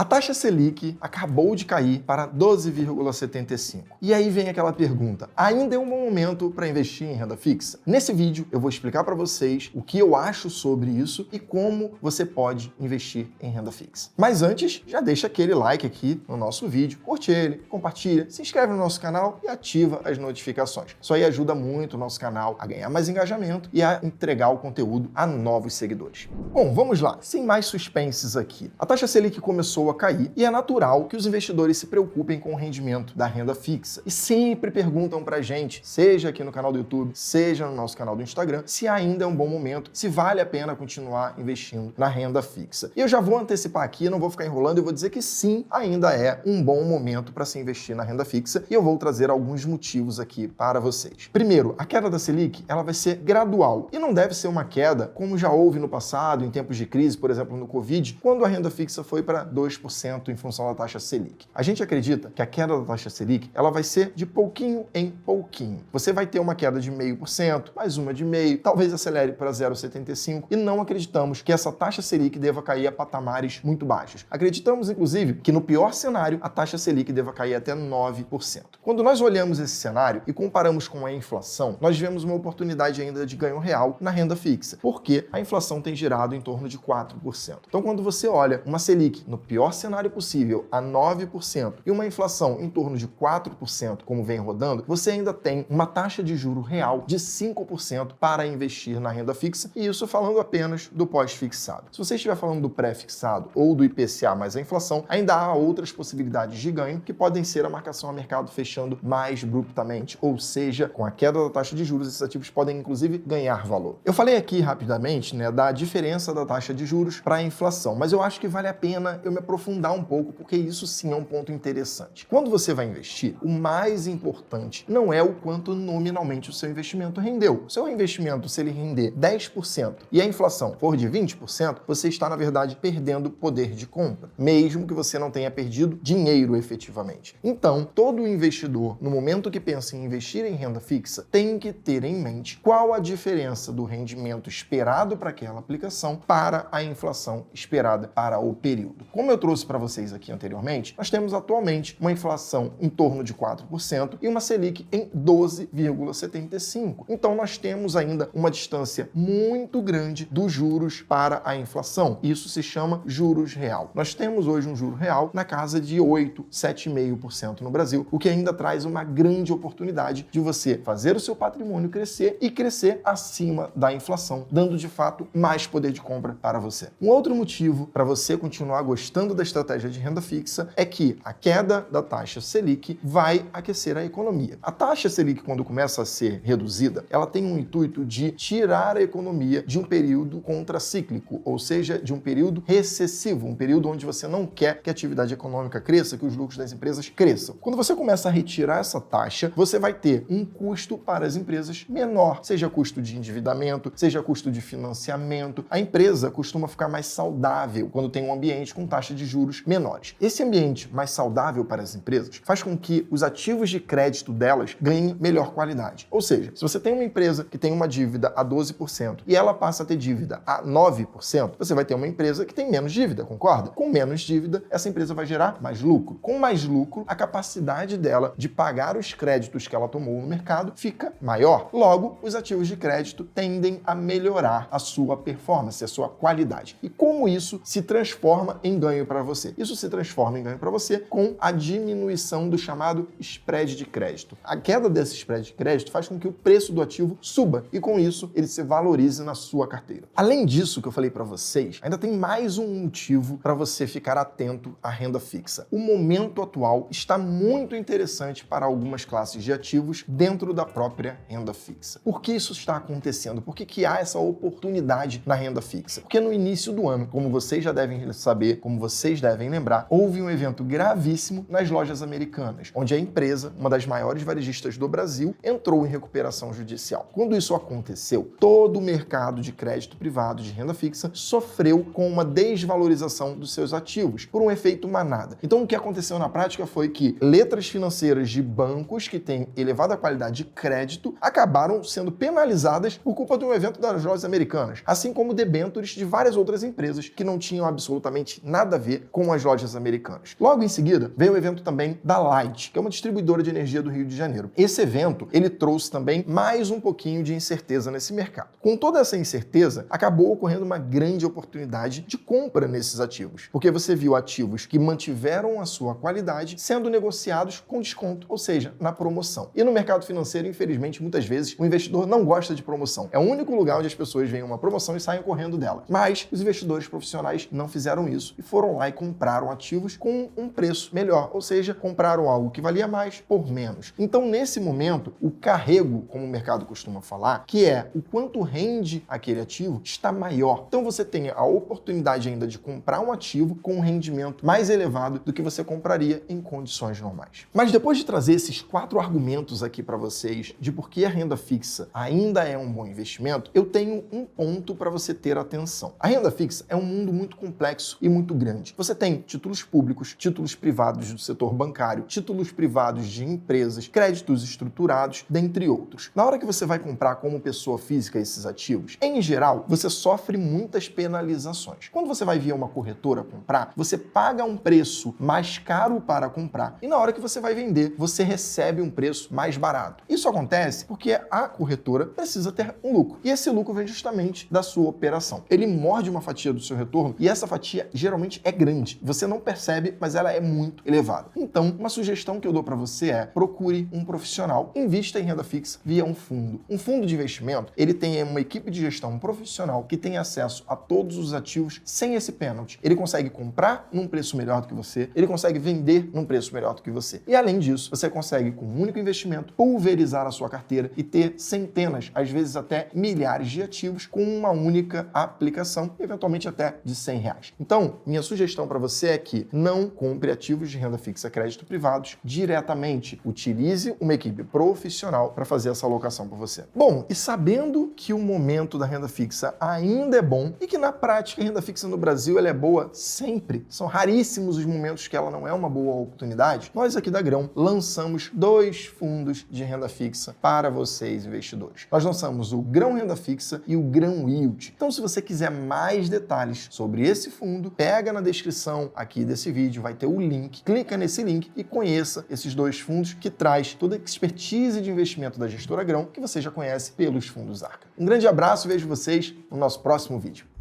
A taxa Selic acabou de cair para 12,75. E aí vem aquela pergunta, ainda é um bom momento para investir em renda fixa? Nesse vídeo eu vou explicar para vocês o que eu acho sobre isso e como você pode investir em renda fixa. Mas antes, já deixa aquele like aqui no nosso vídeo, curte ele, compartilha, se inscreve no nosso canal e ativa as notificações. Isso aí ajuda muito o nosso canal a ganhar mais engajamento e a entregar o conteúdo a novos seguidores. Bom, vamos lá, sem mais suspenses aqui. A taxa Selic começou a cair e é natural que os investidores se preocupem com o rendimento da renda fixa. E sempre perguntam pra gente, seja aqui no canal do YouTube, seja no nosso canal do Instagram, se ainda é um bom momento, se vale a pena continuar investindo na renda fixa. E eu já vou antecipar aqui, não vou ficar enrolando, eu vou dizer que sim, ainda é um bom momento para se investir na renda fixa e eu vou trazer alguns motivos aqui para vocês. Primeiro, a queda da Selic, ela vai ser gradual e não deve ser uma queda como já houve no passado, em tempos de crise, por exemplo, no Covid, quando a renda fixa foi para 2% em função da taxa Selic. A gente acredita que a queda da taxa Selic, ela vai ser de pouquinho em pouquinho. Você vai ter uma queda de 0,5%, mais uma de 0,5%, talvez acelere para 0,75% e não acreditamos que essa taxa Selic deva cair a patamares muito baixos. Acreditamos, inclusive, que no pior cenário, a taxa Selic deva cair até 9%. Quando nós olhamos esse cenário e comparamos com a inflação, nós vemos uma oportunidade ainda de ganho real na renda fixa, porque a inflação tem girado em torno de 4%. Então, quando você olha uma Selic no pior cenário possível a 9% e uma inflação em torno de 4%, como vem rodando, você ainda tem uma taxa de juro real de 5% para investir na renda fixa, e isso falando apenas do pós-fixado. Se você estiver falando do pré-fixado ou do IPCA mais a inflação, ainda há outras possibilidades de ganho que podem ser a marcação a mercado fechando mais abruptamente, ou seja, com a queda da taxa de juros, esses ativos podem inclusive ganhar valor. Eu falei aqui rapidamente, da diferença da taxa de juros para a inflação, mas eu acho que vale a pena eu me aprofundar um pouco, porque isso sim é um ponto interessante. Quando você vai investir, o mais importante não é o quanto nominalmente o seu investimento rendeu. O seu investimento, se ele render 10% e a inflação for de 20%, você está, na verdade, perdendo poder de compra, mesmo que você não tenha perdido dinheiro efetivamente. Então, todo investidor, no momento que pensa em investir em renda fixa, tem que ter em mente qual a diferença do rendimento esperado para aquela aplicação para a inflação esperada para o período. Como eu trouxe para vocês aqui anteriormente, nós temos atualmente uma inflação em torno de 4% e uma Selic em 12,75%. Então, nós temos ainda uma distância muito grande dos juros para a inflação. Isso se chama juros real. Nós temos hoje um juro real na casa de 8, 7,5% no Brasil, o que ainda traz uma grande oportunidade de você fazer o seu patrimônio crescer e crescer acima da inflação, dando de fato mais poder de compra para você. Um outro motivo para você continuar gostando da estratégia de renda fixa é que a queda da taxa Selic vai aquecer a economia. A taxa Selic, quando começa a ser reduzida, ela tem um intuito de tirar a economia de um período contracíclico, ou seja, de um período recessivo, um período onde você não quer que a atividade econômica cresça, que os lucros das empresas cresçam. Quando você começa a retirar essa taxa, você vai ter um custo para as empresas menor, seja custo de endividamento, seja custo de financiamento. A empresa costuma ficar mais saudável quando tem um ambiente com taxa de juros menores. Esse ambiente mais saudável para as empresas faz com que os ativos de crédito delas ganhem melhor qualidade. Ou seja, se você tem uma empresa que tem uma dívida a 12% e ela passa a ter dívida a 9%, você vai ter uma empresa que tem menos dívida, concorda? Com menos dívida, essa empresa vai gerar mais lucro. Com mais lucro, a capacidade dela de pagar os créditos que ela tomou no mercado fica maior. Logo, os ativos de crédito tendem a melhorar a sua performance, a sua qualidade. E como isso se transforma em ganho para você? Isso se transforma em ganho para você com a diminuição do chamado spread de crédito. A queda desse spread de crédito faz com que o preço do ativo suba e com isso ele se valorize na sua carteira. Além disso que eu falei para vocês, ainda tem mais um motivo para você ficar atento à renda fixa. O momento atual está muito interessante para algumas classes de ativos dentro da própria renda fixa. Por que isso está acontecendo? Por que há essa oportunidade na renda fixa? Porque no início do ano, como vocês já devem saber, como vocês devem lembrar, houve um evento gravíssimo nas lojas americanas, onde a empresa, uma das maiores varejistas do Brasil, entrou em recuperação judicial. Quando isso aconteceu, todo o mercado de crédito privado de renda fixa sofreu com uma desvalorização dos seus ativos, por um efeito manada. Então, o que aconteceu na prática foi que letras financeiras de bancos que têm elevada qualidade de crédito acabaram sendo penalizadas por culpa de um evento das lojas americanas, assim como debêntures de várias outras empresas que não tinham absolutamente nada a ver ver com as lojas americanas. Logo em seguida, veio o evento também da Light, que é uma distribuidora de energia do Rio de Janeiro. Esse evento, ele trouxe também mais um pouquinho de incerteza nesse mercado. Com toda essa incerteza, acabou ocorrendo uma grande oportunidade de compra nesses ativos, porque você viu ativos que mantiveram a sua qualidade sendo negociados com desconto, ou seja, na promoção. E no mercado financeiro, infelizmente, muitas vezes, o investidor não gosta de promoção. É o único lugar onde as pessoas veem uma promoção e saem correndo dela. Mas os investidores profissionais não fizeram isso e foram lá e compraram ativos com um preço melhor, ou seja, compraram algo que valia mais por menos. Então, nesse momento, o carrego, como o mercado costuma falar, que é o quanto rende aquele ativo, está maior. Então, você tem a oportunidade ainda de comprar um ativo com um rendimento mais elevado do que você compraria em condições normais. Mas depois de trazer esses 4 argumentos aqui para vocês de por que a renda fixa ainda é um bom investimento, eu tenho um ponto para você ter atenção. A renda fixa é um mundo muito complexo e muito grande. Você tem títulos públicos, títulos privados do setor bancário, títulos privados de empresas, créditos estruturados, dentre outros. Na hora que você vai comprar como pessoa física esses ativos, em geral, você sofre muitas penalizações. Quando você vai via uma corretora comprar, você paga um preço mais caro para comprar e na hora que você vai vender, você recebe um preço mais barato. Isso acontece porque a corretora precisa ter um lucro. E esse lucro vem justamente da sua operação. Ele morde uma fatia do seu retorno e essa fatia geralmente é grande. Você não percebe, mas ela é muito elevada. Então, uma sugestão que eu dou para você é procure um profissional. Invista em renda fixa via um fundo. Um fundo de investimento, ele tem uma equipe de gestão profissional que tem acesso a todos os ativos sem esse pênalti. Ele consegue comprar num preço melhor do que você, ele consegue vender num preço melhor do que você. E além disso, você consegue, com um único investimento, pulverizar a sua carteira e ter centenas, às vezes até milhares de ativos com uma única aplicação, eventualmente até de R$100. Então, minha sugestão para você é que não compre ativos de renda fixa crédito privados diretamente. Utilize uma equipe profissional para fazer essa alocação por você. Bom, e sabendo que o momento da renda fixa ainda é bom e que na prática a renda fixa no Brasil ela é boa sempre, são raríssimos os momentos que ela não é uma boa oportunidade, nós aqui da Grão lançamos 2 fundos de renda fixa para vocês investidores. Nós lançamos o Grão Renda Fixa e o Grão Yield. Então, se você quiser mais detalhes sobre esse fundo, pega na descrição aqui desse vídeo, vai ter o link, clica nesse link e conheça esses 2 fundos que traz toda a expertise de investimento da gestora Grão que você já conhece pelos fundos Arca. Um grande abraço e vejo vocês no nosso próximo vídeo.